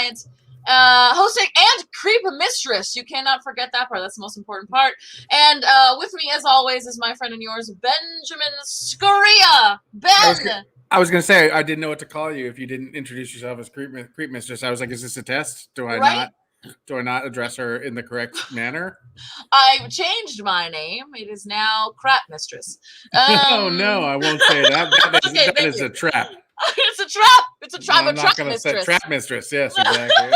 Giant. Hosting and Creep Mistress. You cannot forget that part. That's the most important part. And with me, as always, is my friend and yours, Benjamin Scoria. Ben! I was going to say, I didn't know what to call you if you didn't introduce yourself as Creep Mistress. I was like, is this a test? Do I not address her in the correct manner? I've changed my name. It is now Crap Mistress. Oh, no, I won't say that. That is a trap. It's a trap. It's a trap. No, I'm not going to say trap mistress. Yes, exactly.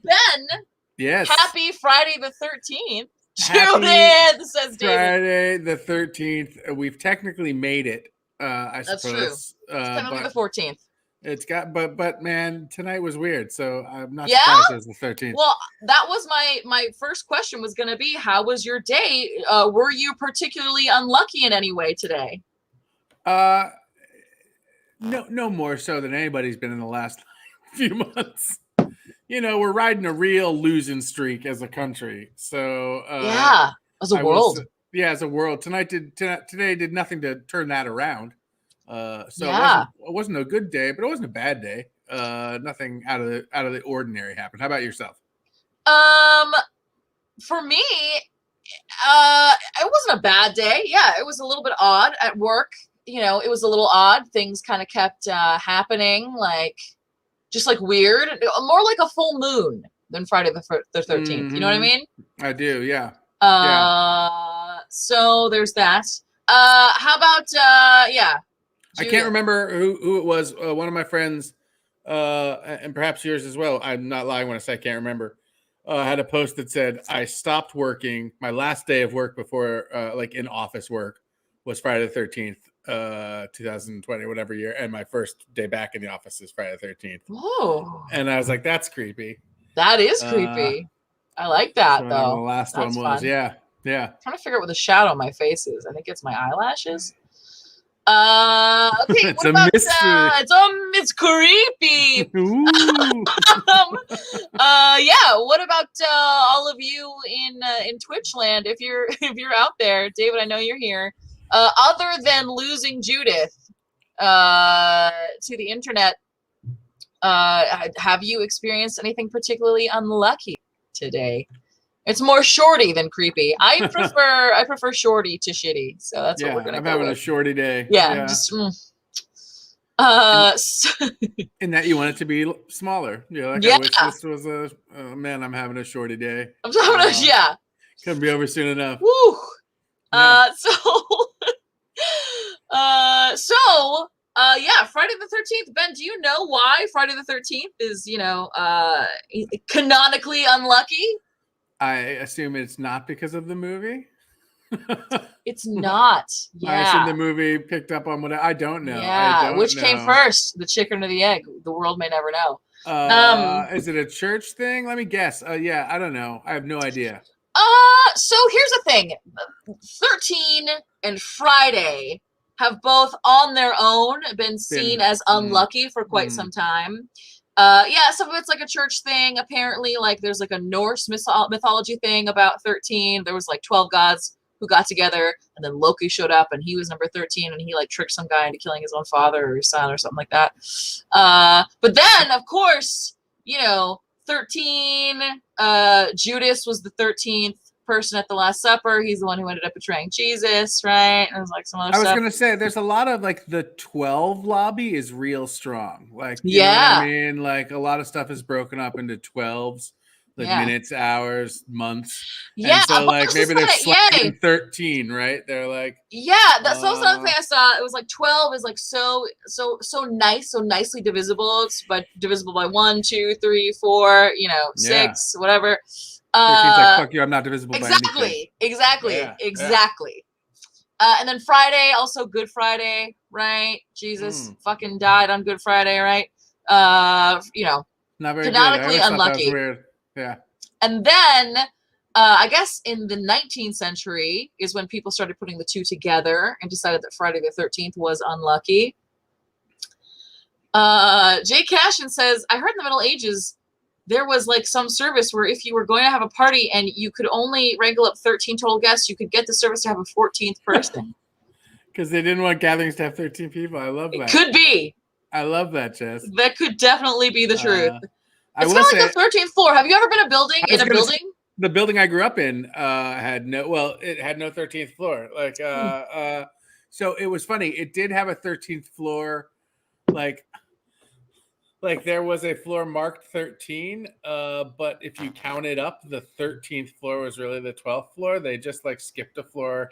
Ben. Yes. Happy Friday the 13th. Tune in, says David. Friday the 13th. We've technically made it. I That's suppose. True. It's technically the 14th. It's got, but man, tonight was weird. So I'm not surprised it's the 13th. Well, that was my first question was going to be, how was your day? Were you particularly unlucky in any way today? No more so than anybody's been in the last few months. You know, we're riding a real losing streak as a country. So as a world. As a world. Today did nothing to turn that around. It wasn't a good day, but it wasn't a bad day. Nothing out of the ordinary happened. How about yourself? For me, it wasn't a bad day. Yeah, it was a little bit odd at work. You know, it was a little odd. Things kind of kept happening, just weird. More like a full moon than Friday the 13th. Mm-hmm. You know what I mean? I do, yeah. So there's that. How about, Julia? I can't remember who it was. One of my friends, and perhaps yours as well. I'm not lying when I say I can't remember. Had a post that said, I stopped working. My last day of work before, in office work, was Friday the 13th. 2020, whatever year, and my first day back in the office is Friday the 13th. Oh. And I was like, that's creepy. That is creepy. I like that, though. The last one was, yeah. I'm trying to figure out what the shadow on my face is. I think it's my eyelashes. Okay, it's a mystery. It's creepy. What about all of you in Twitch land? If you're out there, David, I know you're here. Other than losing Judith to the internet, have you experienced anything particularly unlucky today? It's more shorty than creepy. I prefer shorty to shitty, so that's what we're gonna go with. I'm having a shorty day. Yeah. In that you want it to be smaller. I wish this was man, I'm having a shorty day. I'm having Couldn't be over soon enough. Woo. Yeah. Friday the 13th. Ben, do you know why Friday the 13th is, canonically unlucky? I assume it's not because of the movie. It's not. Yeah. I assume the movie picked up on what I don't know. Yeah. Which came first, the chicken or the egg? The world may never know. Is it a church thing? Let me guess. I don't know. I have no idea. So here's the thing. 13 and Friday have both on their own been seen as unlucky for quite some time. Some of it's like a church thing. Apparently, there's a Norse mythology thing about 13. There was 12 gods who got together, and then Loki showed up, and he was number 13, and he tricked some guy into killing his own father or his son or something like that. But then, of course, 13, Judas was the 13th person at the Last Supper. He's the one who ended up betraying Jesus, right? And there's some other stuff. I was gonna say there's a lot of the 12 lobby is real strong. You know what I mean? A lot of stuff is broken up into 12s, minutes, hours, months. Yeah. And so maybe they're slightly 13, right? They're that's also another thing I saw. It was 12 is so nice, so nicely divisible. It's divisible by 1, 2, 3, 4, 6, whatever. 13's fuck you, I'm not divisible by anything. Exactly. And then Friday, also Good Friday, right? Jesus fucking died on Good Friday, right? Not very canonically good. unlucky. Weird. Yeah. And then I guess in the 19th century is when people started putting the two together and decided that Friday the 13th was unlucky. Jay Cashin says, I heard in the Middle Ages there was some service where if you were going to have a party and you could only wrangle up 13 total guests, you could get the service to have a 14th person. Because they didn't want gatherings to have 13 people. I love that. It could be. I love that, Jess. That could definitely be the truth. I It's will kind of like say, the 13th floor. Have you ever been in a building? The building I grew up in had no 13th floor. Like so it was funny. It did have a 13th floor, like there was a floor marked 13, but if you counted up, the 13th floor was really the 12th floor. They just like skipped a floor.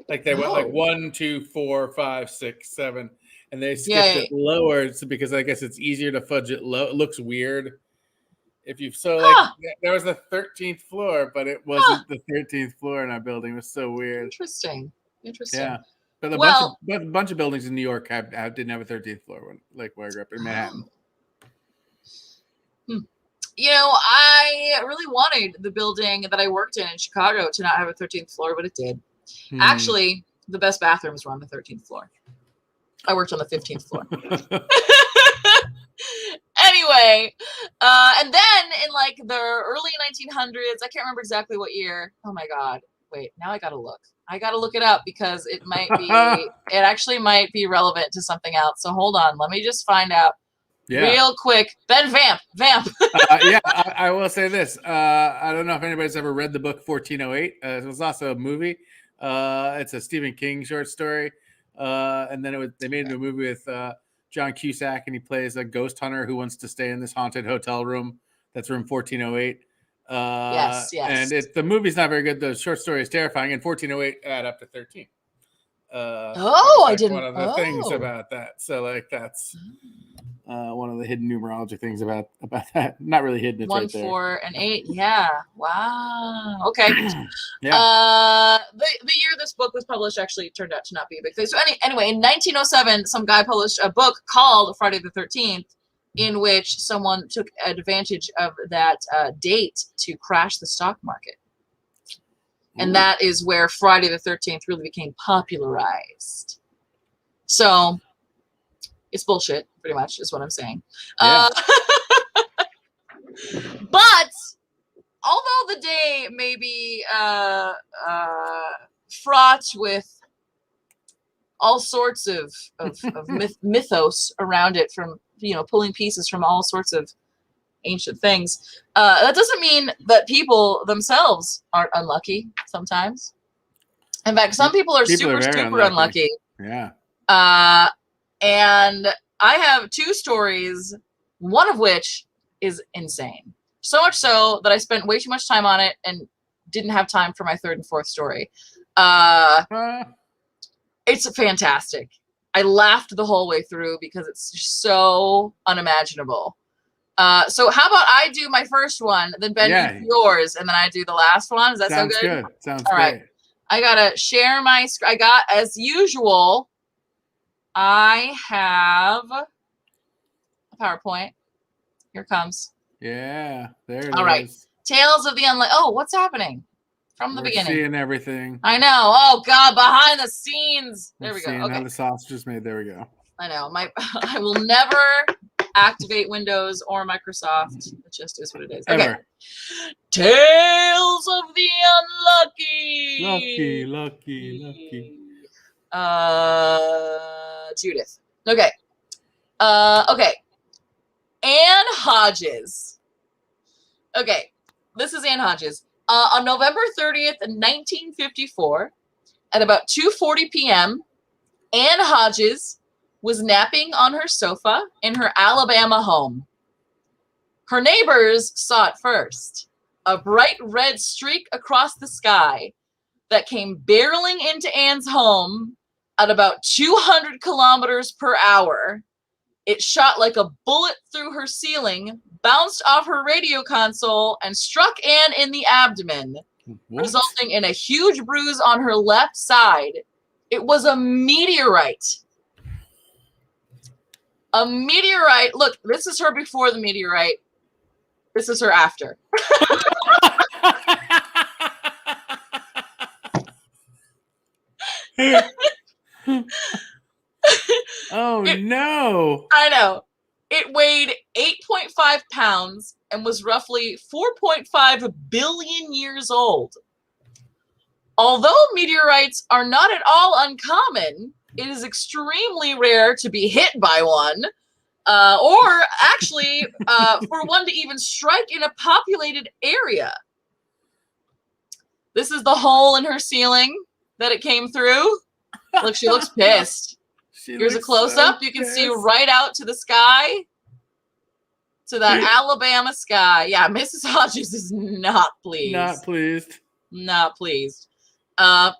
Like they went like 1, 2, 4, 5, 6, 7, and they skipped it lower because I guess it's easier to fudge it low. It looks weird if you there was a 13th floor, but it wasn't the 13th floor in our building. It was so weird. Interesting. Yeah, but a bunch of buildings in New York didn't have a 13th floor like where I grew up in Manhattan. You know, I really wanted the building that I worked in Chicago to not have a 13th floor, but it did. Actually, the best bathrooms were on the 13th floor. I worked on the 15th floor. Anyway, and then in like the early 1900s, I can't remember exactly what year. Oh my God. Wait, now I got to look. I got to look it up because it might be, it actually might be relevant to something else. So hold on. Let me just find out real quick. Ben, vamp. I will say this. I don't know if anybody's ever read the book 1408. It was also a movie. It's a Stephen King short story. And then they made it into a movie with John Cusack, and he plays a ghost hunter who wants to stay in this haunted hotel room. That's room 1408. Yes. And the movie's not very good. The short story is terrifying, and 1408 add up to 13. I didn't. One of the things about that. So like that's one of the hidden numerology things about that. Not really hidden. It's 1, right there. 4, and 8. Yeah. Wow. Okay. Yeah. The year this book was published actually turned out to not be a big thing. So anyway, in 1907, some guy published a book called Friday the 13th, in which someone took advantage of that date to crash the stock market. And that is where Friday the 13th really became popularized. So it's bullshit, pretty much, is what I'm saying. Yeah. But although the day may be fraught with all sorts of mythos around it, from pulling pieces from all sorts of ancient things, that doesn't mean that people themselves aren't unlucky sometimes. In fact, some people are super unlucky. Yeah. And I have 2 stories, one of which is insane. So much so that I spent way too much time on it and didn't have time for my 3rd and 4th story. It's fantastic. I laughed the whole way through because it's just so unimaginable. So how about I do my first one, then Ben do yours, and then I do the last one? Is that so good? Sounds all right. I gotta share my screen. I got, as usual, I have a PowerPoint. Here it comes. Yeah, there it is. All right. Tales of the Unlucky. Oh, what's happening? From the beginning. Seeing everything. I know. Oh, God, behind the scenes. There we go. Seeing how the sausage is made. There we go. I know. I will never activate Windows or Microsoft. It just is what it is. Okay. Ever. Tales of the Unlucky. Lucky. Judith. Okay. Okay. Anne Hodges. Okay. This is Anne Hodges. On November 30th, 1954, at about 2:40 p.m., Anne Hodges was napping on her sofa in her Alabama home. Her neighbors saw it first, a bright red streak across the sky that came barreling into Anne's home at about 200 kilometers per hour. It shot like a bullet through her ceiling, bounced off her radio console, and struck Anne in the abdomen, resulting in a huge bruise on her left side. It was a meteorite. A meteorite. Look, this is her before the meteorite. This is her after. Oh, no. I know. It weighed 8.5 pounds and was roughly 4.5 billion years old. Although meteorites are not at all uncommon, it is extremely rare to be hit by one. or actually for one to even strike in a populated area. This is the hole in her ceiling that it came through. Look, she looks pissed. Here's a close-up. You can see right out to the sky. To that Alabama sky. Yeah, Mrs. Hodges is not pleased. Not pleased. Not pleased. A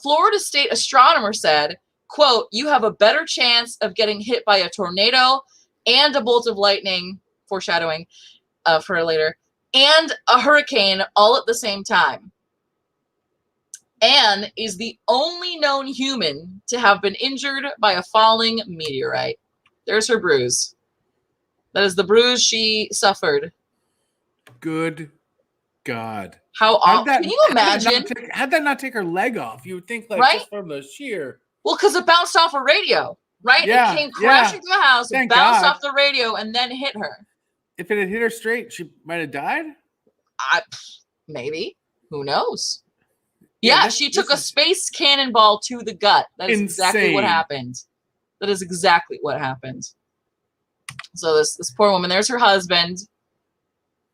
Florida state astronomer said, quote, "You have a better chance of getting hit by a tornado and a bolt of lightning," foreshadowing for later, "and a hurricane all at the same time." Anne is the only known human to have been injured by a falling meteorite. There's her bruise. That is the bruise she suffered. Good God. How awful. Can you imagine? How'd that not take her leg off? You would think, like, right? just from the sheer. Well, because it bounced off a radio, right? Yeah, it came crashing to the house, Thank bounced God. off the radio, and then hit her. If it had hit her straight, she might have died? Maybe. Who knows? Yeah, she took a space cannonball to the gut. That is exactly what happened. That is exactly what happened. So this poor woman, there's her husband.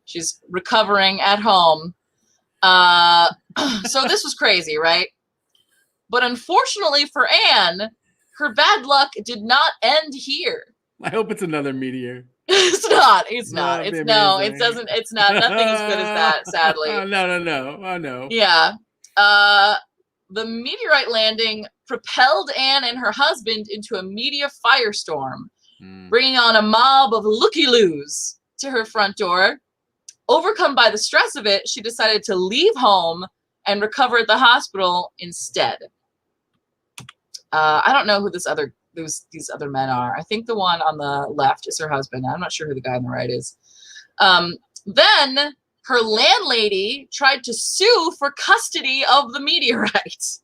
She's recovering at home. So this was crazy, right? But unfortunately for Anne, her bad luck did not end here. I hope it's another meteor. It's not. It's not. It doesn't. It's not. Nothing as good as that, sadly. No. Oh, no. Yeah. The meteorite landing propelled Anne and her husband into a media firestorm, bringing on a mob of looky-loos to her front door. Overcome by the stress of it, she decided to leave home and recover at the hospital instead. I don't know who these other men are. I think the one on the left is her husband. I'm not sure who the guy on the right is. Then her landlady tried to sue for custody of the meteorite,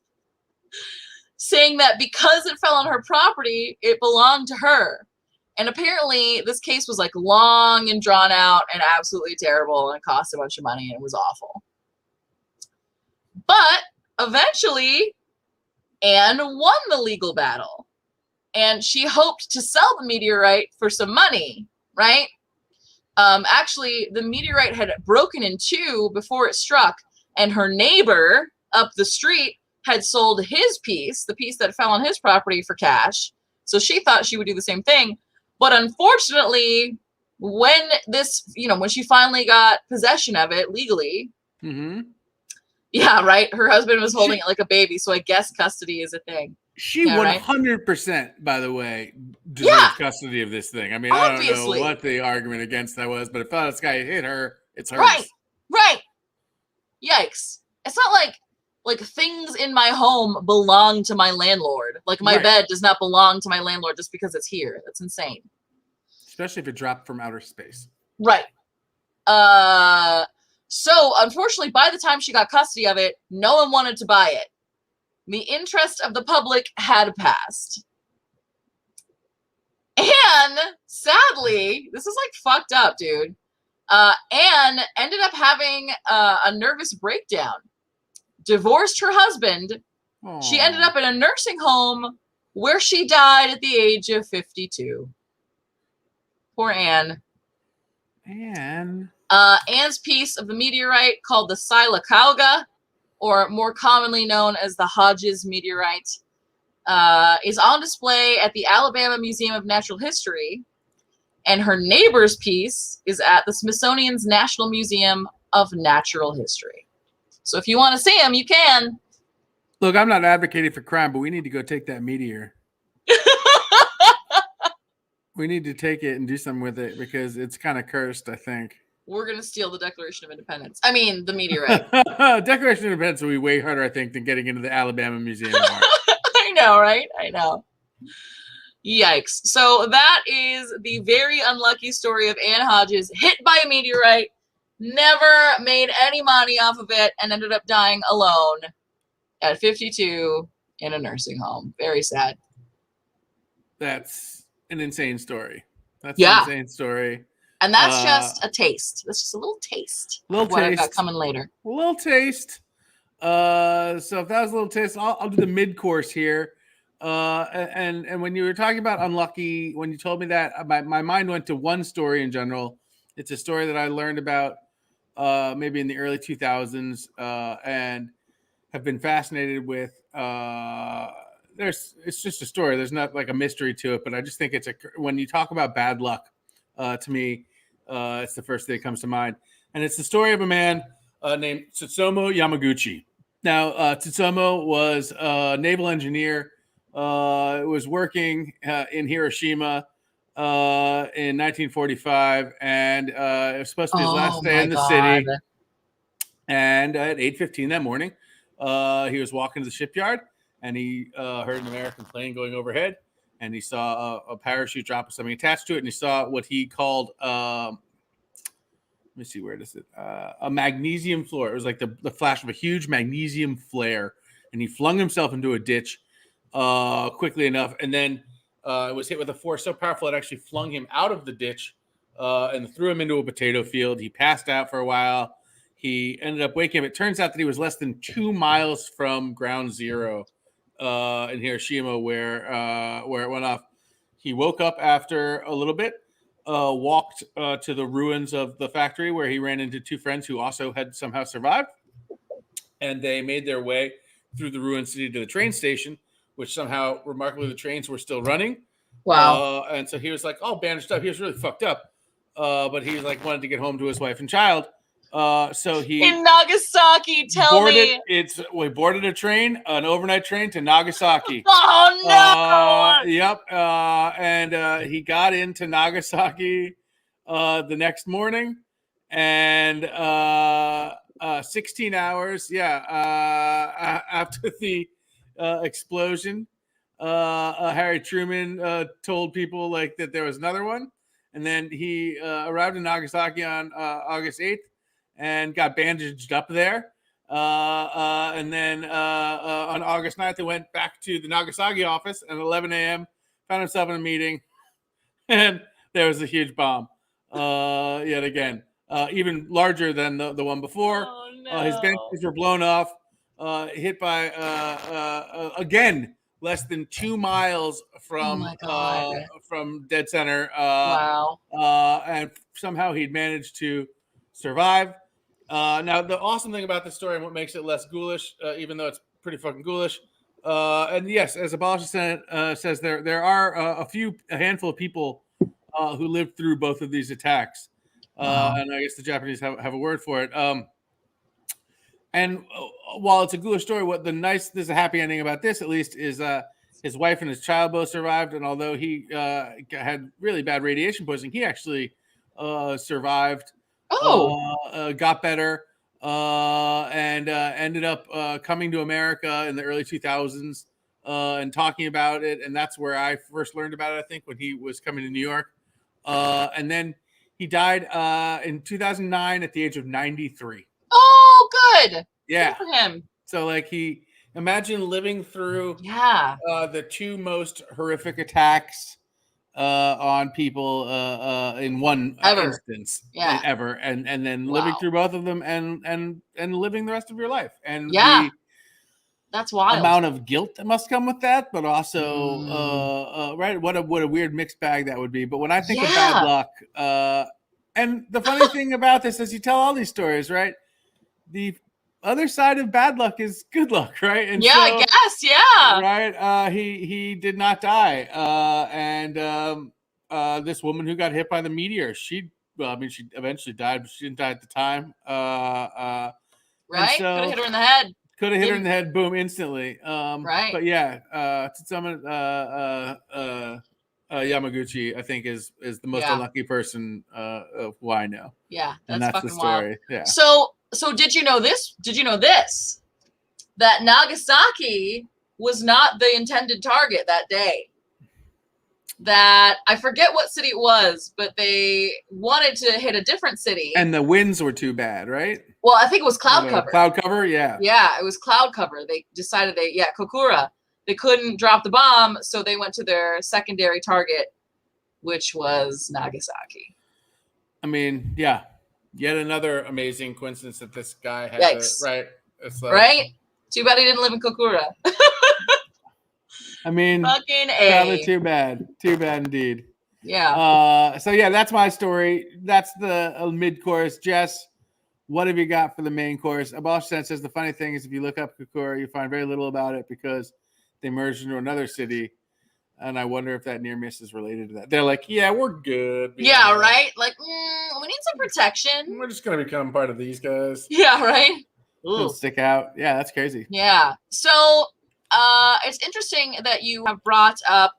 saying that because it fell on her property, it belonged to her. And apparently this case was like long and drawn out and absolutely terrible and cost a bunch of money and it was awful. But eventually Anne won the legal battle and she hoped to sell the meteorite for some money, right? Actually, the meteorite had broken in two before it struck, and her neighbor up the street had sold his piece, the piece that fell on his property, for cash. So she thought she would do the same thing. But unfortunately, when she finally got possession of it legally, yeah, right, her husband was holding it like a baby, so I guess custody is a thing. She 100%, by the way, deserves custody of this thing. I mean, obviously. I don't know what the argument against that was, but if this guy hit her, it's hers. Right. Yikes. It's not like things in my home belong to my landlord. Like my bed does not belong to my landlord just because it's here. That's insane. Especially if it dropped from outer space. Right. So unfortunately, by the time she got custody of it, no one wanted to buy it. The interest of the public had passed. And sadly, this is like fucked up, dude. Anne ended up having a nervous breakdown. Divorced her husband. Aww. She ended up in a nursing home where she died at the age of 52. Poor Anne. Anne's piece of the meteorite, called the Sylacauga, or more commonly known as the Hodges meteorite, is on display at the Alabama Museum of Natural History, and her neighbor's piece is at the Smithsonian's National Museum of Natural History. So if you want to see them, you can. Look, I'm not advocating for crime, but we need to go take that meteor. We need to take it and do something with it because it's kind of cursed, I think. We're going to steal the Declaration of Independence. I mean, the meteorite. Declaration of Independence will be way harder, I think, than getting into the Alabama Museum of Art. I know, right? I know. Yikes. So that is the very unlucky story of Anne Hodges, hit by a meteorite, never made any money off of it, and ended up dying alone at 52 in a nursing home. Very sad. That's an insane story. That's an insane story. And that's just a taste. That's just a little taste of what I've got coming later. A little taste. So if that was a little taste, I'll do the mid-course here. And when you were talking about unlucky, when you told me that, my mind went to one story in general. It's a story that I learned about maybe in the early 2000s and have been fascinated with. It's just a story. There's not like a mystery to it, but I just think when you talk about bad luck, to me, it's the first thing that comes to mind. And it's the story of a man named Tsutomu Yamaguchi. Now, Tsutomu was a naval engineer. Was working in Hiroshima in 1945, and it was supposed to be his last day in the city. And at 8:15 that morning, he was walking to the shipyard, and he heard an American plane going overhead, and he saw a parachute drop with something attached to it, and he saw what he called let me see, where is it? A magnesium flare. It was like the flash of a huge magnesium flare, and he flung himself into a ditch quickly enough, and then was hit with a force so powerful it actually flung him out of the ditch and threw him into a potato field. He passed out for a while. He ended up waking up. It turns out that he was less than 2 miles from ground zero in Hiroshima, where it went off. He woke up after a little bit, walked to the ruins of the factory where he ran into two friends who also had somehow survived, and they made their way through the ruined city to the train station, which somehow, remarkably, the trains were still running. Wow. And so he was like all bandaged up. He was really fucked up. But he was like wanted to get home to his wife and child. So he in Nagasaki, we boarded a train, an overnight train to Nagasaki. Oh no! Yep. And he got into Nagasaki the next morning, and 16 hours, after the explosion, Harry Truman told people like that there was another one, and then he arrived in Nagasaki on August 8th and got bandaged up there. And then on August 9th, they went back to the Nagasaki office at 11 a.m., found himself in a meeting, and there was a huge bomb yet again, even larger than the one before. Oh, no. His bandages were blown off, hit by, again, less than 2 miles from dead center. Wow. And somehow he'd managed to survive. Now, the awesome thing about this story and what makes it less ghoulish, even though it's pretty fucking ghoulish, and yes, as Abolish Senate says, there are a handful of people who lived through both of these attacks. And I guess the Japanese have a word for it. And while it's a ghoulish story, there's a happy ending about this, at least, is his wife and his child both survived. And although he had really bad radiation poisoning, he actually survived. Got better, and ended up coming to America in the early 2000s and talking about it. And that's where I first learned about it, I think, when he was coming to New York. And then he died in 2009 at the age of 93. Oh, good. Yeah. Good for him. So, like, imagine living through the two most horrific attacks on people in one instance ever, and then living through both of them and living the rest of your life, and that's wild amount of guilt that must come with that, but also right, what a weird mixed bag that would be. But when I think of bad luck, and the funny thing about this is you tell all these stories, right, the other side of bad luck is good luck, right? And I guess, right. He did not die, and this woman who got hit by the meteor, she eventually died, but she didn't die at the time. Right, could have hit her in the head. Could have hit her in the head, boom, instantly. Right, but yeah, Tsutomu Yamaguchi, I think, is the most unlucky person of who I know. Yeah, and that's fucking the story. Wild. Yeah. So did you know this? That Nagasaki was not the intended target that day. That I forget what city it was, but they wanted to hit a different city. And the winds were too bad, right? Well, I think it was cloud cover. Cloud cover, yeah. Yeah, it was cloud cover. They decided Kokura. They couldn't drop the bomb, so they went to their secondary target, which was Nagasaki. I mean, yeah. Yet another amazing coincidence that this guy had right. It's like, right? Too bad he didn't live in Kokura. I mean, Fucking rather A. too bad. Too bad indeed. Yeah. So yeah, that's my story. That's the mid course. Jess, what have you got for the main course? Abosh says the funny thing is if you look up Kokura, you find very little about it because they merged into another city. And I wonder if that near miss is related to that. They're like, yeah, we're good. Yeah, right? Like, we need some protection. We're just going to become part of these guys. Yeah, right? It'll stick out. Yeah, that's crazy. Yeah. So it's interesting that you have brought up,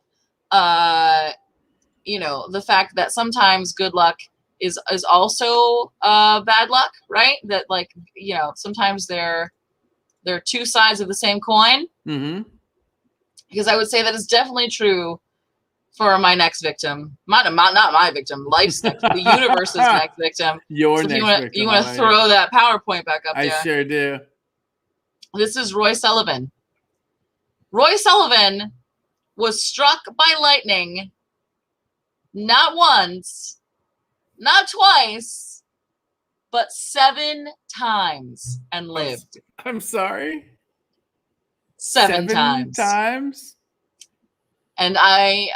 the fact that sometimes good luck is also bad luck, right? That, like, sometimes they're two sides of the same coin. Mm-hmm. Because I would say that is definitely true for my next victim. Not my victim, life's next, the universe's next victim. Your so next victim. You want to throw that PowerPoint back up there? I sure do. This is Roy Sullivan. Roy Sullivan was struck by lightning not once, not twice, but 7 times and lived. I'm sorry? 7 times. And I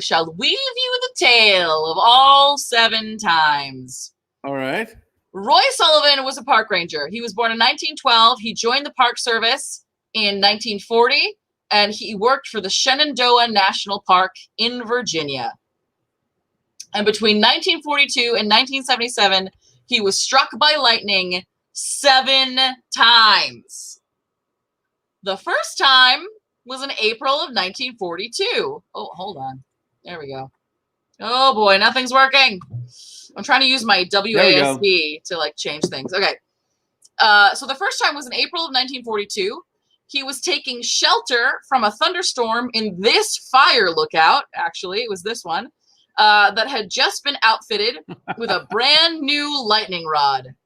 shall weave you the tale of all 7 times. All right. Roy Sullivan was a park ranger. He was born in 1912. He joined the Park Service in 1940, and he worked for the Shenandoah National Park in Virginia. And between 1942 and 1977, he was struck by lightning 7 times. The first time was in April of 1942. Oh, hold on. There we go. Oh boy, nothing's working. I'm trying to use my WASD to like change things. Okay. So the first time was in April of 1942. He was taking shelter from a thunderstorm in this fire lookout. Actually, it was this one that had just been outfitted with a brand new lightning rod.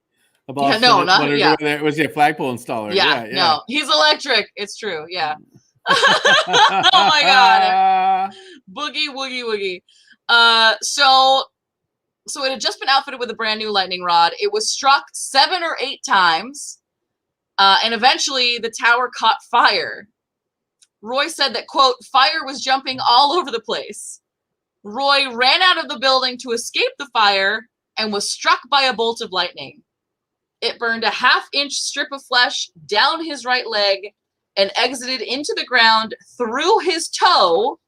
Was he a flagpole installer? Yeah, no, he's electric. It's true. Yeah. Oh my god. Boogie woogie woogie. So it had just been outfitted with a brand new lightning rod. It was struck 7 or 8 times, and eventually the tower caught fire. Roy said that, quote, fire was jumping all over the place. Roy ran out of the building to escape the fire and was struck by a bolt of lightning. It burned a 1/2-inch strip of flesh down his right leg and exited into the ground through his toe,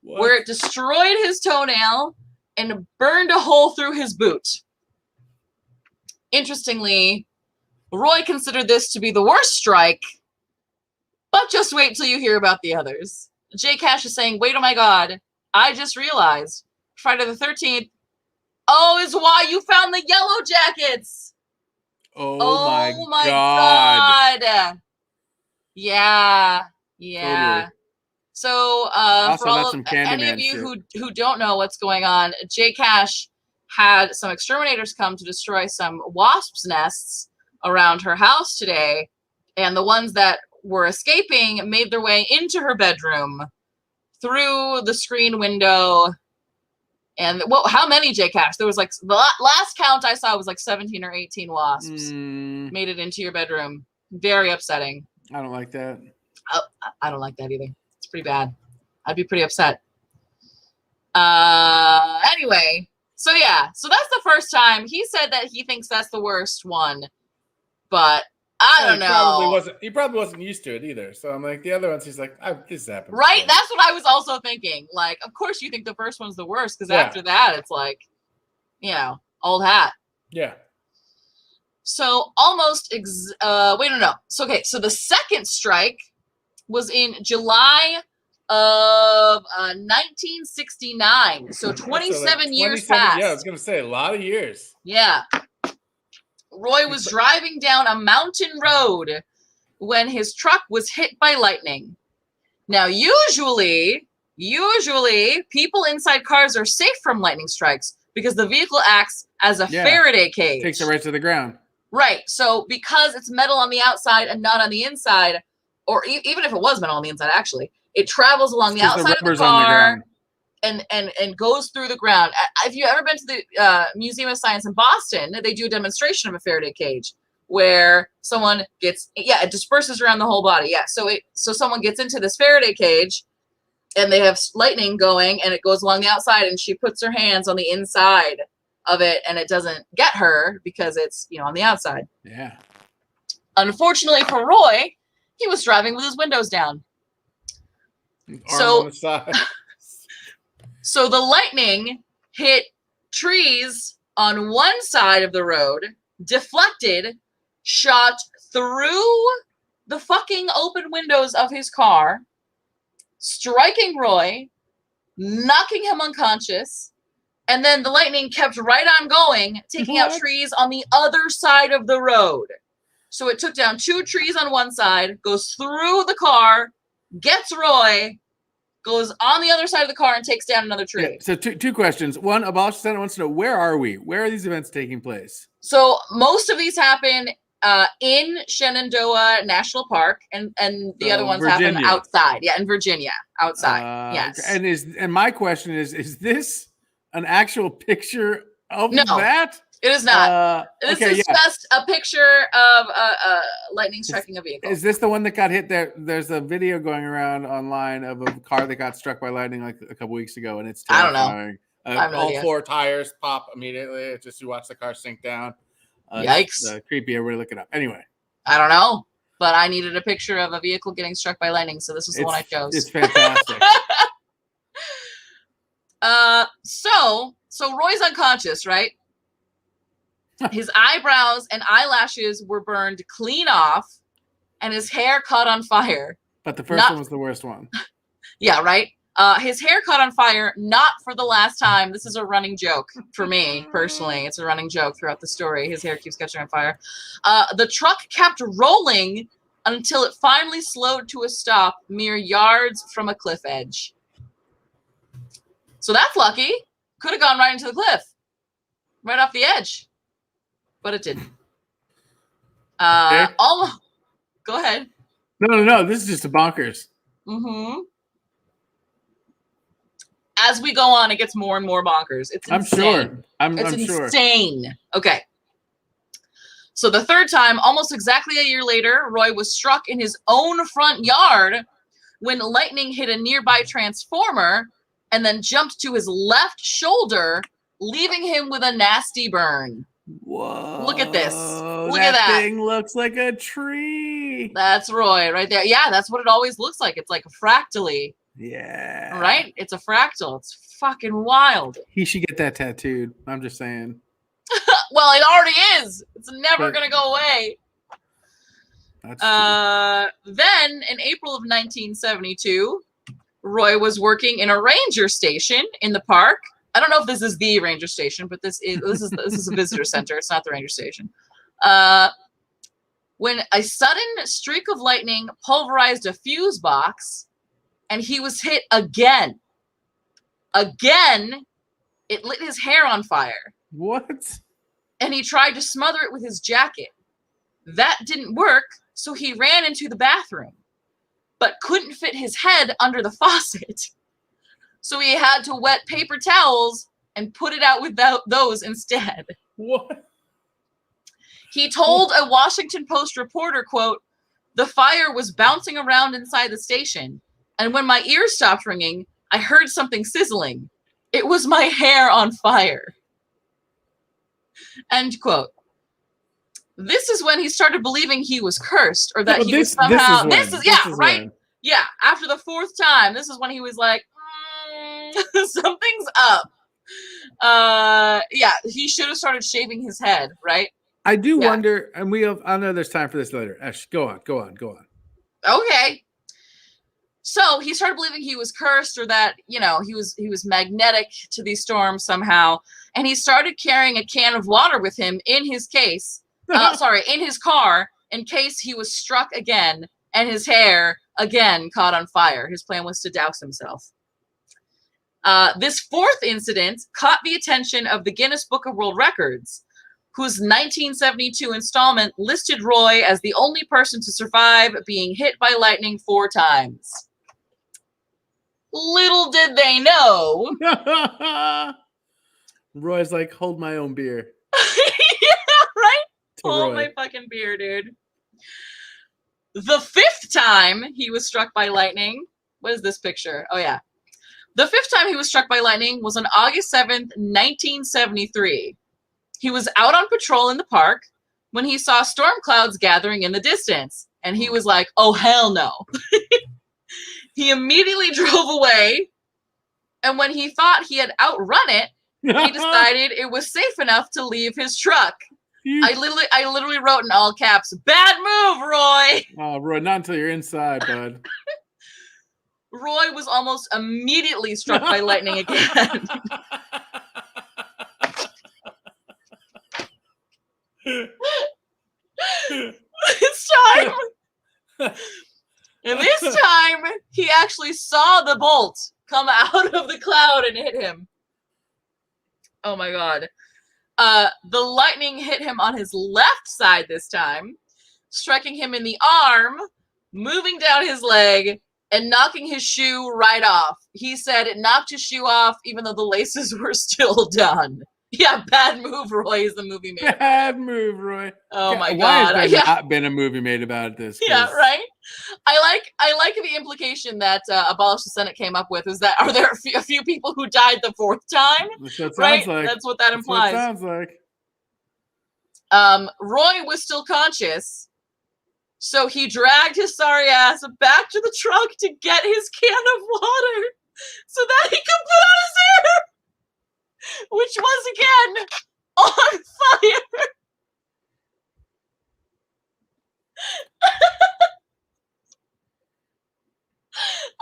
where it destroyed his toenail and burned a hole through his boot. Interestingly, Roy considered this to be the worst strike, but just wait till you hear about the others. Jay Cash is saying, wait, oh my god, I just realized Friday the 13th, is why you found the Yellow Jackets. Oh my god. Yeah. Totally. So for all of any of you who don't know what's going on, Jay Cash had some exterminators come to destroy some wasps' nests around her house today, and the ones that were escaping made their way into her bedroom through the screen window. And how many, Jay Cash? There was like the last count I saw was like 17 or 18 wasps made it into your bedroom. Very upsetting. I don't like that. I don't like that either. It's pretty bad. I'd be pretty upset. Anyway, so that's the first time. He said that he thinks that's the worst one, but I don't know. He probably wasn't used to it either. So I'm like, the other ones, he's like, this happens. Right? That's what I was also thinking. Like, of course you think the first one's the worst, because after that, it's like, old hat. Yeah. So almost, So the second strike was in July of 1969. So 27 years passed. Yeah, I was going to say, a lot of years. Yeah. Roy was driving down a mountain road when his truck was hit by lightning. Now, usually people inside cars are safe from lightning strikes because the vehicle acts as a Faraday cage. Takes it right to the ground. Right. So because it's metal on the outside and not on the inside, or even if it was metal on the inside, actually, it travels along the outside of the car and goes through the ground. If you've ever been to the Museum of Science in Boston, they do a demonstration of a Faraday cage where someone gets, it disperses around the whole body. Yeah. So someone gets into this Faraday cage and they have lightning going, and it goes along the outside, and she puts her hands on the inside of it, and it doesn't get her because it's, on the outside. Yeah. Unfortunately for Roy, he was driving with his windows down. Arm on the side. So the lightning hit trees on one side of the road, deflected, shot through the fucking open windows of his car, striking Roy, knocking him unconscious, and then the lightning kept right on going, taking out trees on the other side of the road. So it took down 2 trees on one side, goes through the car, gets Roy, goes on the other side of the car and takes down another tree. Yeah, so two questions. One, Abolish Senate wants to know, where are we? Where are these events taking place? So most of these happen in Shenandoah National Park, and the other ones happen outside. Yeah, in Virginia, outside. Yes. And my question is this an actual picture of that? It is not. This is just a picture of lightning striking a vehicle. Is this the one that got hit there? There's a video going around online of a car that got struck by lightning like a couple weeks ago, and it's terrifying. I don't know. All 4 tires pop immediately. Just you watch the car sink down. Yikes. Creepy. Everybody look it up. Anyway. I don't know, but I needed a picture of a vehicle getting struck by lightning, so this was the one I chose. It's fantastic. So Roy's unconscious, right? His eyebrows and eyelashes were burned clean off, and his hair caught on fire. But the first one was the worst one. Yeah, right? His hair caught on fire, not for the last time. This is a running joke for me, personally. It's a running joke throughout the story. His hair keeps catching on fire. The truck kept rolling until it finally slowed to a stop mere yards from a cliff edge. So that's lucky. Could have gone right into the cliff. Right off the edge. But it didn't. Okay. Go ahead. No. This is just a bonkers. Mm-hmm. As we go on, it gets more and more bonkers. It's insane. I'm sure. It's insane. Okay. So the third time, almost exactly a year later, Roy was struck in his own front yard when lightning hit a nearby transformer and then jumped to his left shoulder, leaving him with a nasty burn. Whoa. Look at this. Look at that. That thing looks like a tree. That's Roy right there. Yeah, that's what it always looks like. It's like fractally. Yeah. Right? It's a fractal. It's fucking wild. He should get that tattooed. I'm just saying. Well, it already is. It's never going to go away. That's true. Then, in April of 1972, Roy was working in a ranger station in the park. I don't know if this is the ranger station, but this is a visitor center. It's not the ranger station. When a sudden streak of lightning pulverized a fuse box, and he was hit again. Again, it lit his hair on fire. What? And he tried to smother it with his jacket. That didn't work, so he ran into the bathroom, but couldn't fit his head under the faucet. So he had to wet paper towels and put it out with those instead. What? He told a Washington Post reporter, quote, "The fire was bouncing around inside the station, and when my ears stopped ringing, I heard something sizzling. It was my hair on fire." End quote. This is when he started believing he was cursed, or that he was somehow. Right? Yeah. After the 4th time, this is when he was like, something's up. Yeah, he should have started shaving his head, right? I do wonder, and I know there's time for this later. Ash, go on. Okay. So he started believing he was cursed, or that, he was magnetic to these storms somehow. And he started carrying a can of water with him in his case. In his car, in case he was struck again and his hair again caught on fire. His plan was to douse himself. This 4th incident caught the attention of the Guinness Book of World Records, whose 1972 installment listed Roy as the only person to survive being hit by lightning 4 times. Little did they know. Roy's like, hold my own beer. Yeah, right? Hold my fucking beer, dude. The 5th time he was struck by lightning What is this picture? Oh, yeah. The 5th time he was struck by lightning was on August 7th, 1973. He was out on patrol in the park when he saw storm clouds gathering in the distance. And he was like, oh, hell no. He immediately drove away. And when he thought he had outrun it, he decided it was safe enough to leave his truck. I literally wrote in all caps, bad move, Roy. Oh, Roy, not until you're inside, bud. Roy was almost immediately struck by lightning again. This time, he actually saw the bolt come out of the cloud and hit him. Oh my God. The lightning hit him on his left side this time, striking him in the arm, moving down his leg, and knocking his shoe right off. He said it knocked his shoe off even though the laces were still done. Yeah, bad move, Roy, is the movie made. Bad move, Roy. Oh my Why God. has there not been a movie made about this? Yeah, right? I like the implication that Abolish the Senate came up with, is that are there a few people who died the 4th time? That's what it Right? sounds like. That's what that implies. That's what it sounds like. Roy was still conscious, so he dragged his sorry ass back to the truck to get his can of water so that he could put on his hair, which was again on fire.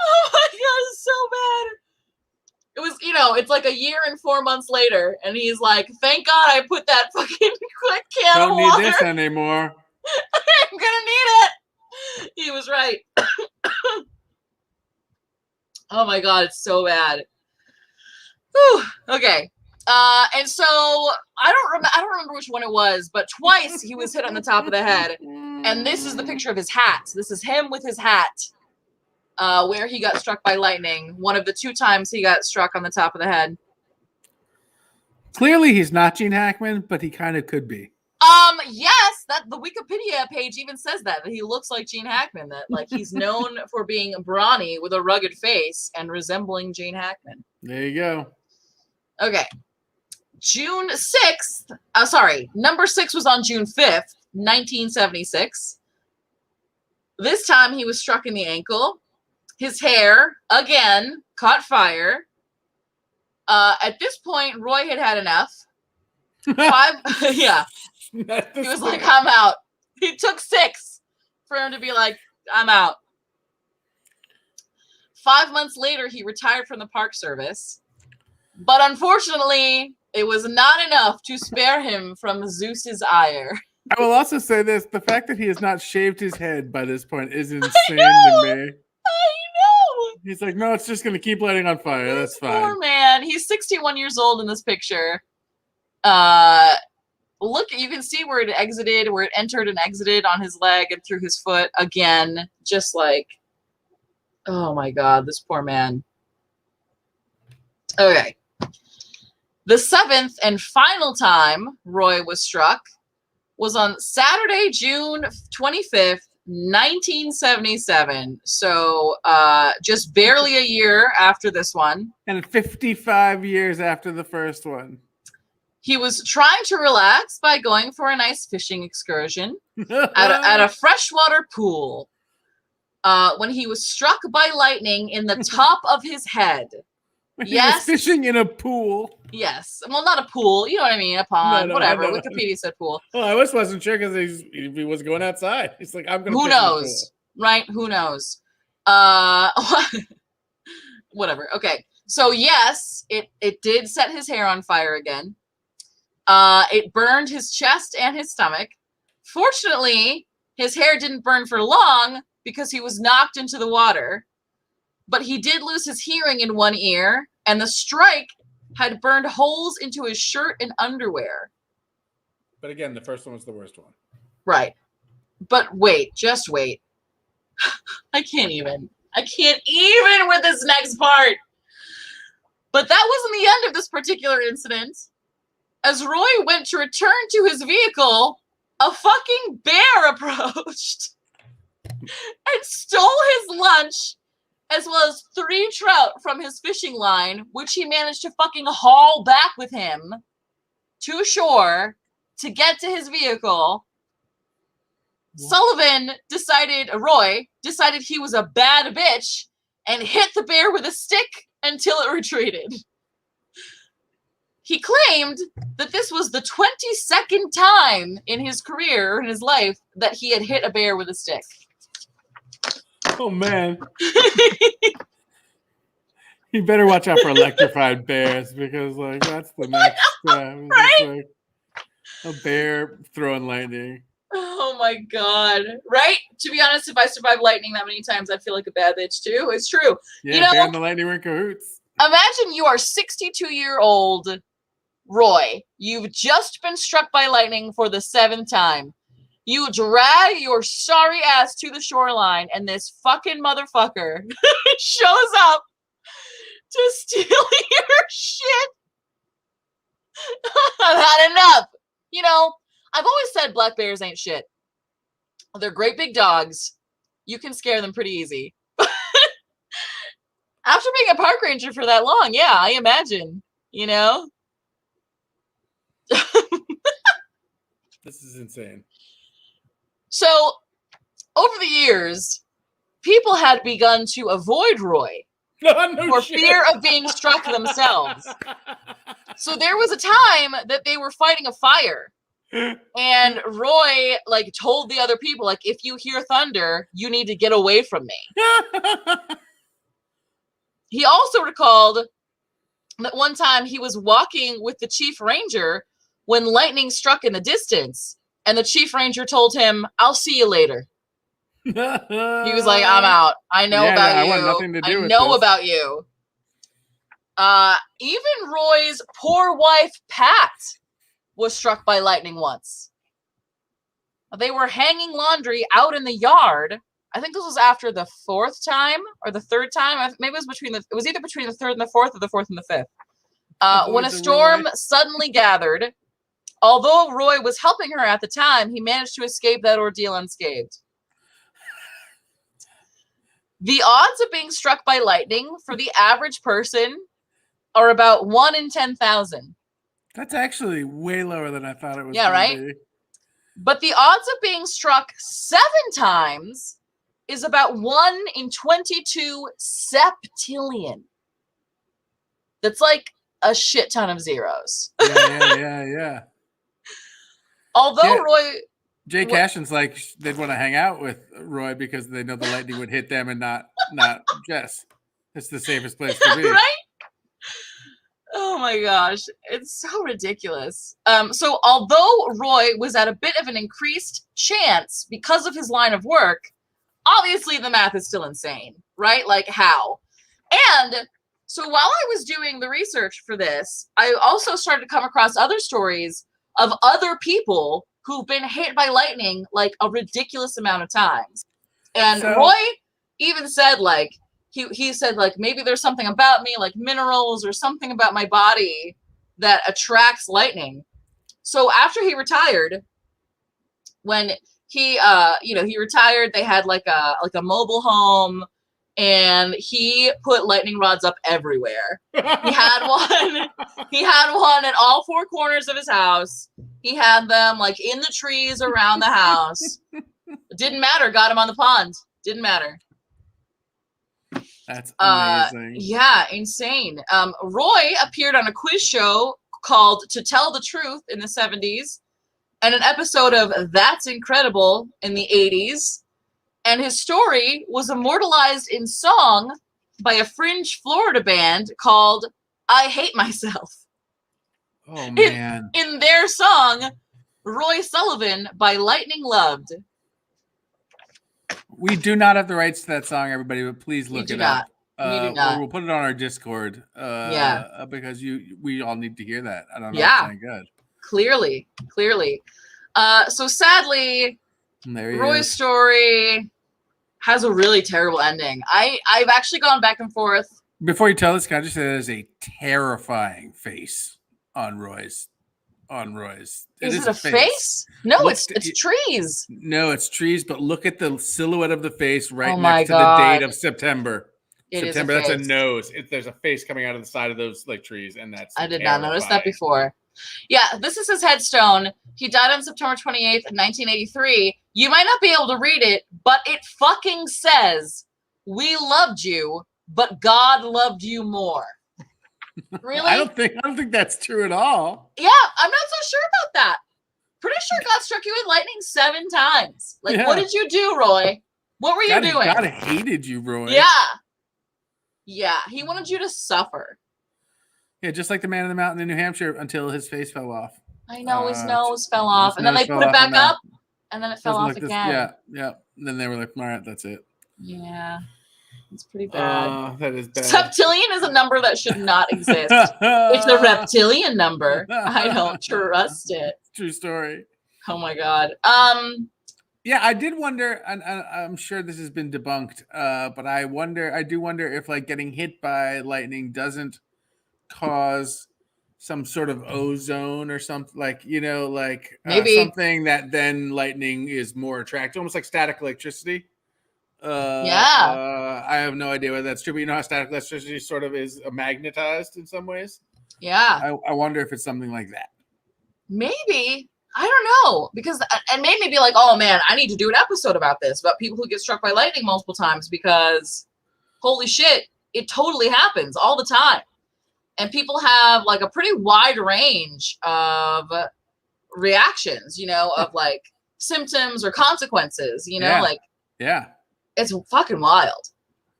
Oh my God, it's so bad. It was, it's like a year and 4 months later, and he's like, thank God I put that fucking quick can of water. Don't need this anymore. I'm gonna need it. He was right. Oh my God, it's so bad. Whew. Okay. And so I don't remember which one it was, but twice he was hit on the top of the head. And this is the picture of his hat. This is him with his hat, where he got struck by lightning. One of the 2 times he got struck on the top of the head. Clearly he's not Gene Hackman, but he kind of could be. Yes, that the Wikipedia page even says that he looks like Gene Hackman, that like he's known for being brawny with a rugged face and resembling Gene Hackman. There you go. Okay. June 6th, number 6 was on June 5th, 1976. This time he was struck in the ankle. His hair, again, caught fire. At this point, Roy had had enough. Yeah. He was like, I'm out. He took 6 for him to be like, I'm out. 5 months later, he retired from the Park Service. But unfortunately, it was not enough to spare him from Zeus's ire. I will also say this. The fact that he has not shaved his head by this point is insane to me. I know. He's like, no, it's just going to keep lighting on fire. That's fine. Poor man. He's 61 years old in this picture. Look, you can see where it exited, where it entered and exited on his leg and through his foot again. Just like, oh my God, this poor man. Okay. The 7th and final time Roy was struck was on Saturday, June 25th, 1977. So just barely a year after this one. And 55 years after the first one. He was trying to relax by going for a nice fishing excursion at a freshwater pool when he was struck by lightning in the top of his head. He was fishing in a pool. Yes. Well, not a pool. You know what I mean? A pond. No, whatever. Wikipedia said pool. Well, I wasn't sure because he was going outside. He's like, I'm going to Who knows? Right? Who knows? Whatever. Okay. So, yes, it did set his hair on fire again. It burned his chest and his stomach. Fortunately, his hair didn't burn for long because he was knocked into the water. But he did lose his hearing in one ear, and the strike had burned holes into his shirt and underwear. But again, the first one was the worst one. Right. But wait, just wait. I can't even with this next part. But that wasn't the end of this particular incident. As Roy went to return to his vehicle, a fucking bear approached and stole his lunch as well as 3 trout from his fishing line, which he managed to fucking haul back with him to shore to get to his vehicle. Roy decided he was a bad bitch and hit the bear with a stick until it retreated. He claimed that this was the 22nd time in his career, in his life, that he had hit a bear with a stick. Oh, man. You better watch out for electrified bears because, like, that's the next step. Right? Like a bear throwing lightning. Oh, my God. Right? To be honest, if I survived lightning that many times, I'd feel like a bad bitch, too. It's true. Yeah, bear and the lightning were in cahoots. Imagine you are 62-year-old Roy. You've just been struck by lightning for the 7th time. You drag your sorry ass to the shoreline, and this fucking motherfucker shows up to steal your shit. I've had enough. You know, I've always said black bears ain't shit. They're great big dogs. You can scare them pretty easy. After being a park ranger for that long, yeah, I imagine, you know? This is insane. So, over the years, people had begun to avoid Roy for fear of being struck themselves. So there was a time that they were fighting a fire, and Roy like told the other people, like, if you hear thunder, you need to get away from me. He also recalled that one time he was walking with the chief ranger when lightning struck in the distance, and the chief ranger told him, "I'll see you later." He was like, "I'm out. I know about you. I want nothing to do with know this. about you." Even Roy's poor wife, Pat, was struck by lightning once. They were hanging laundry out in the yard. I think this was after the 4th time or the 3rd time. Maybe it was either between the 3rd and the 4th or the 4th and the 5th. When a storm suddenly gathered, although Roy was helping her at the time, he managed to escape that ordeal unscathed. The odds of being struck by lightning for the average person are about 1 in 10,000. That's actually way lower than I thought it was. Yeah, right? Be. But the odds of being struck 7 times is about 1 in 22 septillion. That's like a shit ton of zeros. Yeah. Although Roy... Jay Cashin's like, they'd want to hang out with Roy because they know the lightning would hit them and not Jess. It's the safest place to be. Right? Oh my gosh. It's so ridiculous. So although Roy was at a bit of an increased chance because of his line of work, obviously the math is still insane, right? Like how? And so while I was doing the research for this, I also started to come across other stories of other people who've been hit by lightning like a ridiculous amount of times. And Roy even said like, he said like, maybe there's something about me, like minerals or something about my body that attracts lightning. So after he retired, when he retired, they had like a mobile home, and he put lightning rods up everywhere. He had one at all 4 corners of his house. He had them like in the trees around the house. It didn't matter. Got him on the pond. Didn't matter. That's amazing. Yeah, insane. Roy appeared on a quiz show called To Tell the Truth in the 70s, and an episode of That's Incredible in the 80s. And his story was immortalized in song by a fringe Florida band called I Hate Myself. Oh, man. In their song, Roy Sullivan by Lightning Loved. We do not have the rights to that song, everybody, but please look it up. We do not. We'll put it on our Discord. Because we all need to hear that. I don't know. Yeah. It's good. Clearly. So sadly, Roy's story has a really terrible ending. I've actually gone back and forth. Before you tell this, can I just say there's a terrifying face on Roy's. Is it a face? No, it's trees. No, it's trees, but look at the silhouette of the face next to the date of September. It is September. That's a face. nose. There's a face coming out of the side of those like trees, and that's I did not notice that terrifying. before. Yeah, this is his headstone. He died on September 28th, 1983. You might not be able to read it, but it fucking says, "We loved you, but God loved you more." Really? I don't think that's true at all. Yeah, I'm not so sure about that. Pretty sure God struck you with lightning 7 times. Like, Yeah. what did you do, Roy? What were you doing? God hated you, Roy. Yeah. Yeah, he wanted you to suffer. Yeah, just like the man in the mountain in New Hampshire until his face fell off. I know his nose fell off, and then they put it back up, and then it fell off again. Yeah. And then they were like, all right, that's it. Yeah. It's pretty bad. That is bad. Septillion is a number that should not exist. It's a reptilian number. I don't trust it. True story. Oh my god. Yeah, I did wonder, and I'm sure this has been debunked, but I do wonder if like getting hit by lightning doesn't cause some sort of ozone or something, like, you know, like maybe something that then lightning is more attractive, almost like static electricity. Yeah. I have no idea whether that's true, but you know how static electricity sort of is magnetized in some ways. Yeah. I wonder if it's something like that. Maybe. I don't know, because it made me be like, oh man, I need to do an episode about this, about people who get struck by lightning multiple times, because holy shit, it totally happens all the time. And people have like a pretty wide range of reactions, you know, of like symptoms or consequences, you know, yeah, it's fucking wild.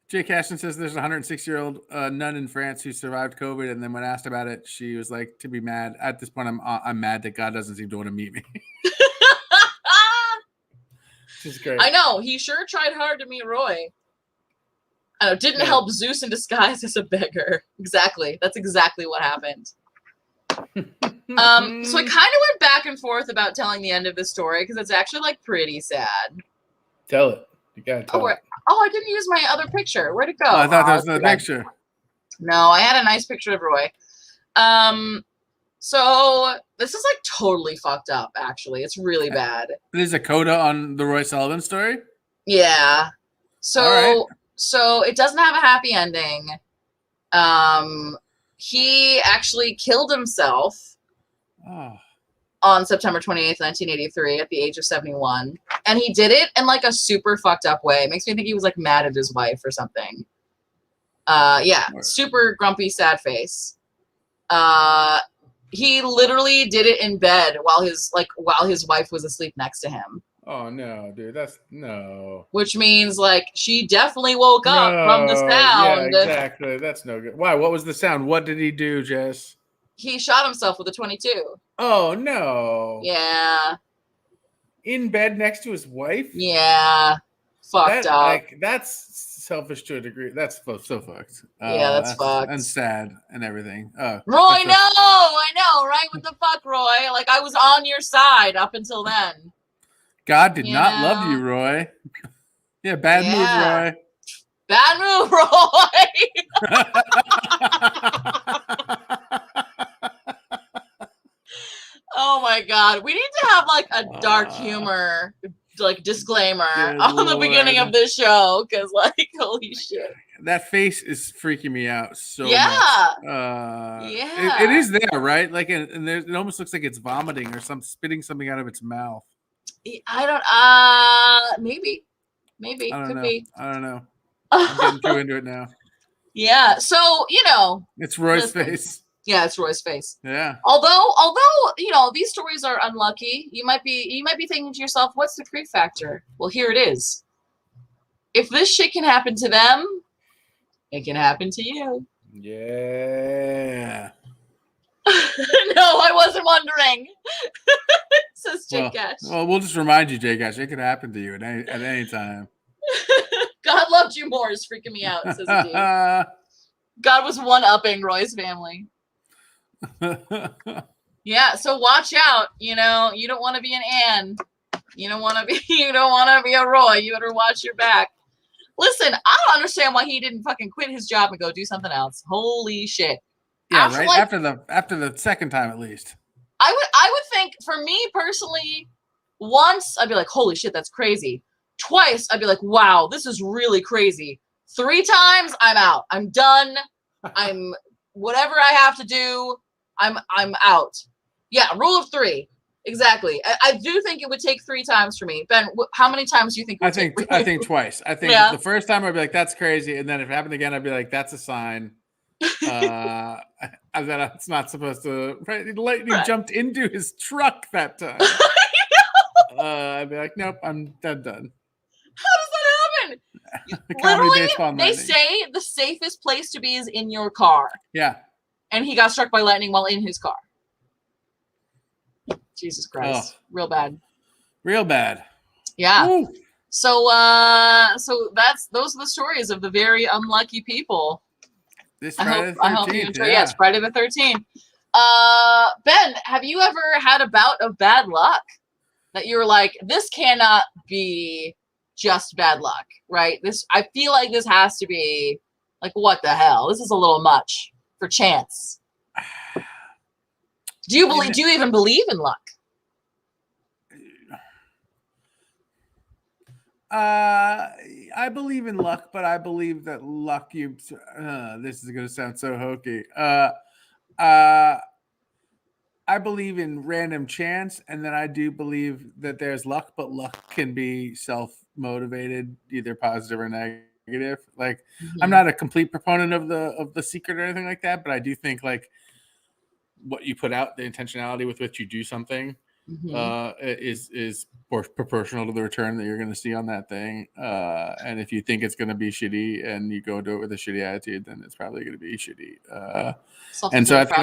Jay Cashin says there's a 106-year-old nun in France who survived COVID, and then when asked about it, she was like, "To be mad at this point, I'm mad that God doesn't seem to want to meet me." Which is great. I know, he sure tried hard to meet Roy. I know, didn't help Zeus in disguise as a beggar. Exactly, that's exactly what happened. So I kind of went back and forth about telling the end of this story because it's actually like pretty sad. Tell it. You gotta tell it. Oh, I didn't use my other picture. Where'd it go? Oh, I thought that was the picture. No, I had a nice picture of Roy. So this is like totally fucked up, actually. It's really bad. There's a coda on the Roy Sullivan story? Yeah. So it doesn't have a happy ending. He actually killed himself on September 28th, 1983 at the age of 71. And he did it in like a super fucked up way. It makes me think he was like mad at his wife or something. Yeah, super grumpy, sad face. He literally did it in bed while his wife was asleep next to him. Oh no, dude, that's no. Which means like she definitely woke up from the sound. Yeah, exactly. That's no good. Why? What was the sound? What did he do, Jess? He shot himself with a .22. Oh no. Yeah. In bed next to his wife? Yeah. Fucked up. Like, that's selfish to a degree. That's so fucked. Yeah, that's fucked. And sad and everything. Roy, no! I know, right? What the fuck, Roy? Like, I was on your side up until then. God did not love you, Roy. Yeah, bad move, Roy. Bad move, Roy! Oh my god. We need to have like a dark humor like disclaimer on the beginning of this show, because like holy shit. That face is freaking me out so much. Yeah. It is there, right? Like, and it almost looks like it's vomiting or spitting something out of its mouth. I don't maybe could be. I don't know. I'm getting too into it now. Yeah, so you know, it's Roy's face. Yeah, it's Roy's face. Yeah. Although you know these stories are unlucky, you might be thinking to yourself, "What's the creep factor?" Well, here it is. If this shit can happen to them, it can happen to you. Yeah. No, I wasn't wondering. Says Jake Gash. Well, we'll just remind you, Jake Gash, it could happen to you at any time. God loved you more is freaking me out, says D. God was one-upping Roy's family. Yeah, so watch out. You know, you don't want to be an Anne. You don't want to be a Roy. You better watch your back. Listen, I don't understand why he didn't fucking quit his job and go do something else. Holy shit. Yeah, right. Like, after the second time at least. I would think, for me personally, once I'd be like, holy shit, that's crazy. Twice I'd be like, wow, this is really crazy. 3 times, I'm out. I'm done. I'm whatever I have to do. I'm out. Yeah, rule of 3. Exactly. I do think it would take 3 times for me. Ben, how many times do you think it would take for you? I think twice. I think the first time I'd be like, that's crazy. And then if it happened again, I'd be like, that's a sign. That it's not supposed to. Right? Lightning jumped into his truck that time. I'd be like, nope, I'm done. How does that happen? Literally, they say the safest place to be is in your car. Yeah. And he got struck by lightning while in his car. Jesus Christ. Oh. Real bad. Real bad. Yeah. Woo. So those are the stories of the very unlucky people. This Friday the 13th. I hope you enjoy. Yeah, it's Friday the 13th. Ben, have you ever had a bout of bad luck that you were like, this cannot be just bad luck, right? I feel like this has to be like, what the hell? This is a little much for chance. Do you even believe in luck? I believe in luck, but I believe that luck. This is going to sound so hokey. I believe in random chance, and then I do believe that there's luck, but luck can be self-motivated, either positive or negative. Like, I'm not a complete proponent of the secret or anything like that, but I do think like what you put out, the intentionality with which you do something, is proportional to the return that you're going to see on that thing. And if you think it's going to be shitty and you go do it with a shitty attitude, then it's probably going to be shitty. And so I think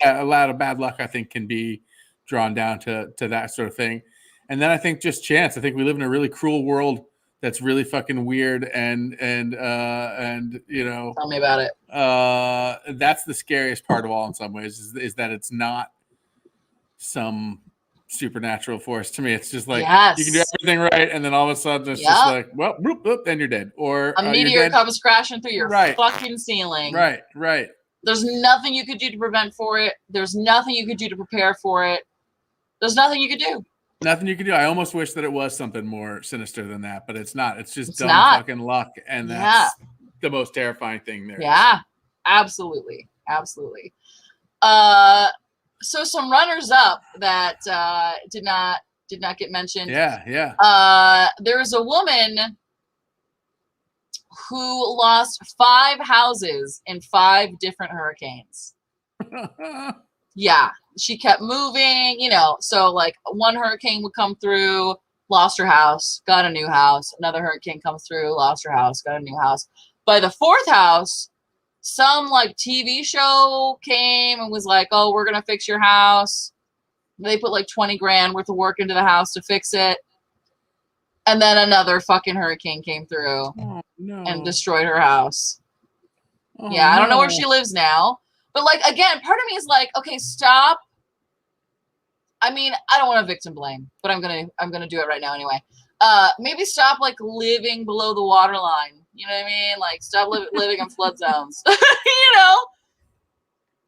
a lot of bad luck, I think, can be drawn down to that sort of thing. And then I think just chance. I think we live in a really cruel world that's really fucking weird and you know, tell me about it. That's the scariest part of all in some ways is that it's not some supernatural force. To me, it's just like you can do everything right, and then all of a sudden it's just like, well, whoop, whoop, then you're dead. Or a meteor comes crashing through your fucking ceiling. Right. There's nothing you could do to prevent for it. There's nothing you could do to prepare for it. There's nothing you could do. Nothing you can do. I almost wish that it was something more sinister than that, but it's not. It's just dumb fucking luck, and that's the most terrifying thing there. Yeah, absolutely. So some runners up that did not get mentioned. Yeah. There was a woman who lost 5 houses in 5 different hurricanes. Yeah, she kept moving, you know, so like one hurricane would come through, lost her house, got a new house. Another hurricane comes through, lost her house, got a new house. By the 4th house, some like TV show came and was like, oh, we're going to fix your house. They put like 20 grand worth of work into the house to fix it. And then another fucking hurricane came through and destroyed her house. I don't know where she lives now. But like, again, part of me is like, okay, stop. I mean, I don't want to victim blame, but I'm gonna do it right now anyway. Maybe stop like living below the waterline. You know what I mean? Like, stop living in flood zones. You know?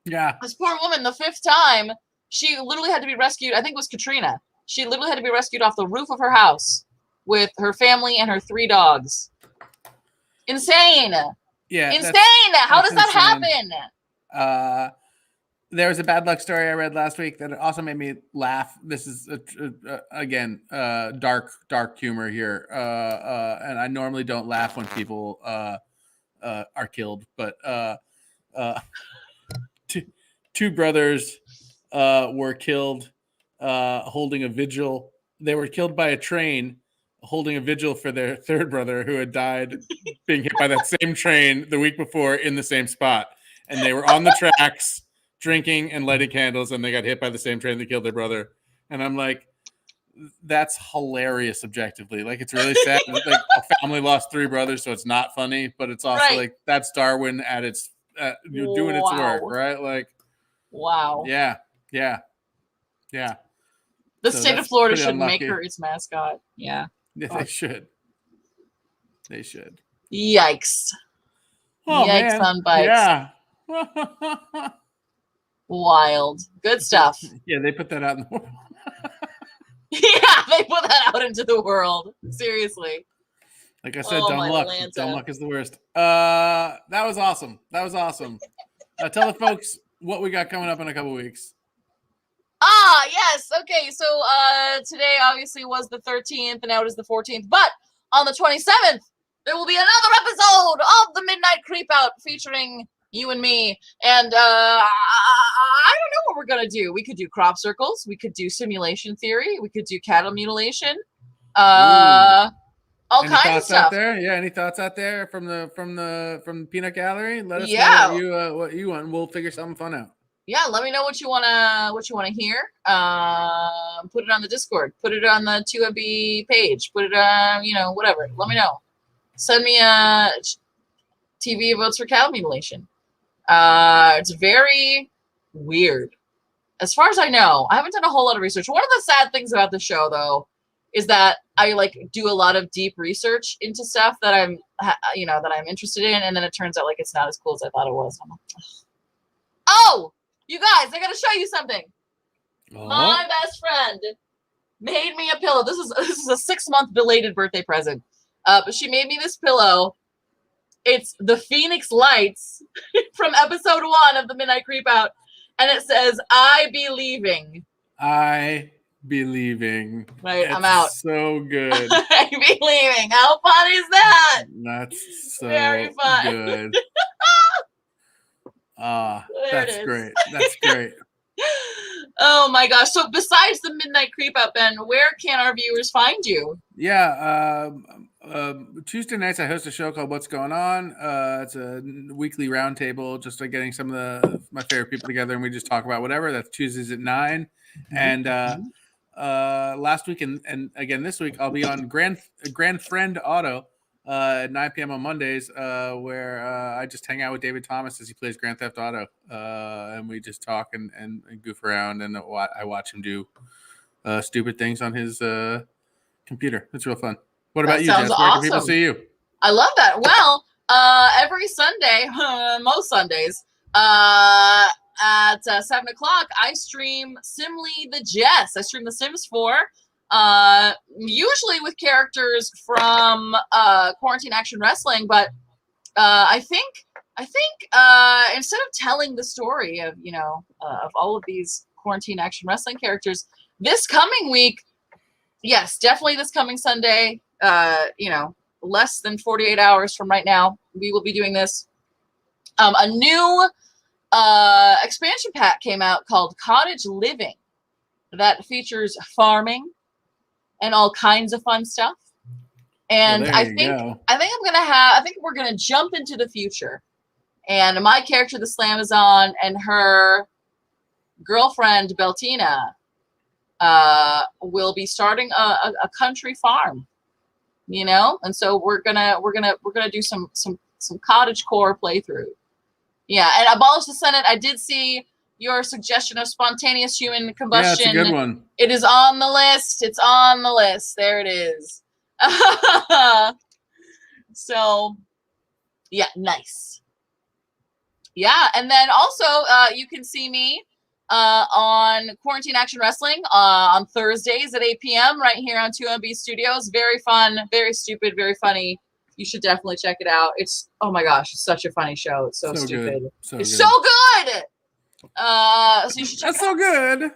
Yeah. This poor woman, the 5th time, she literally had to be rescued. I think it was Katrina. She literally had to be rescued off the roof of her house with her family and her 3 dogs. Insane. Yeah. Insane. How does that happen? There was a bad luck story I read last week that also made me laugh. This is again dark humor here, and I normally don't laugh when people are killed, but 2 brothers were killed holding a vigil. They were killed by a train holding a vigil for their 3rd brother who had died being hit by that same train the week before in the same spot. And they were on the tracks drinking and lighting candles, and they got hit by the same train that killed their brother. And I'm like, that's hilarious objectively. Like, it's really sad. Like, a family lost 3 brothers, so it's not funny, but it's also like, that's Darwin at its doing its work, right? Like, wow. Yeah. The state of Florida should make her its mascot. Yeah. They should. Yikes. Oh, Yikes man. On bikes. Yeah. Wild. Good stuff. Yeah, they put that out in the world. Yeah, they put that out into the world. Seriously. Like I said, Oh, dumb my luck. Lanta. Dumb luck is the worst. That was awesome. Tell the folks what we got coming up in a couple weeks. Yes. Okay. So today obviously was the 13th, and now it is the 14th. But on the 27th, there will be another episode of the Midnight Creepout featuring you and me. And I don't know what we're gonna do. We could do crop circles. We could do simulation theory. We could do cattle mutilation. All Any kinds thoughts of stuff out there? Yeah, any thoughts out there from the peanut gallery? Let us Yeah. know what you want. We'll figure something fun out. Yeah, let me know what you wanna hear. Put it on the Discord. Put it on the 2MB page. Put it on, whatever. Let me know. Send me a TV votes for cattle mutilation. It's very weird. As far as I know, I haven't done a whole lot of research. One of the sad things about the show, though, is that I do a lot of deep research into stuff that I'm interested in, and then it turns out it's not as cool as I thought it was. I'm like, oh, you guys, I gotta show you something. Oh. My best friend made me a pillow. This is a 6-month belated birthday present. But she made me this pillow. It's the Phoenix Lights from episode 1 of the Midnight Creepout, and it says, "I be leaving." I be leaving. Right, I'm out. So good. I be leaving. How fun is that? That's so Very fun. good. That's it is. great. That's great. Oh my gosh. So besides the Midnight Creepout, Ben, where can our viewers find you? Yeah. Tuesday nights I host a show called What's Going On. It's a weekly roundtable, just getting some of my favorite people together, and we just talk about whatever. That's Tuesdays at 9. And last week and again this week I'll be on Grand Friend Auto at 9 p.m. on Mondays, where I just hang out with David Thomas as he plays Grand Theft Auto, and we just talk and goof around, and I watch him do stupid things on his computer. It's real fun. What about you, Jess? Where can people see you? I love that. Well, every Sunday, most Sundays, at 7 o'clock, I stream Simly the Jess. I stream The Sims 4, usually with characters from Quarantine Action Wrestling, but I think instead of telling the story of of all of these Quarantine Action Wrestling characters, this coming week, yes, definitely this coming Sunday, less than 48 hours from right now, we will be doing this. A new expansion pack came out called Cottage Living that features farming and all kinds of fun stuff. And I think we're gonna jump into the future. And my character, the Slamazon, and her girlfriend Beltina will be starting a country farm, and so we're gonna do some cottage core playthrough. Yeah, and Abolish the Senate. I did see your suggestion of spontaneous human combustion. Yeah, it's a good one. It is on the list. It's on the list. There it is. So, yeah, nice. Yeah, and then also you can see me on Quarantine Action Wrestling on Thursdays at 8 p.m. right here on 2MB Studios. Very fun, very stupid, very funny. You should definitely check it out. It's, oh my gosh, it's such a funny show. It's so stupid. It's so good. So you should check That's so good.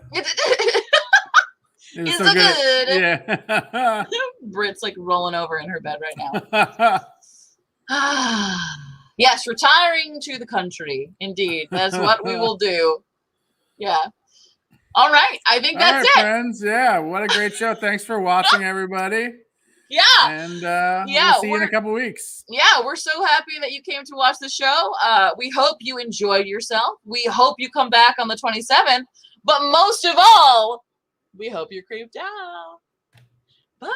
It's so good. Yeah. Britt's rolling over in her bed right now. Yes, retiring to the country. Indeed. That's what we will do. Yeah. All right. I think that's it. Friends. Yeah. What a great show. Thanks for watching, everybody. Yeah. And we'll see you in a couple weeks. Yeah, we're so happy that you came to watch the show. We hope you enjoyed yourself. We hope you come back on the 27th. But most of all, we hope you're creeped out. Bye.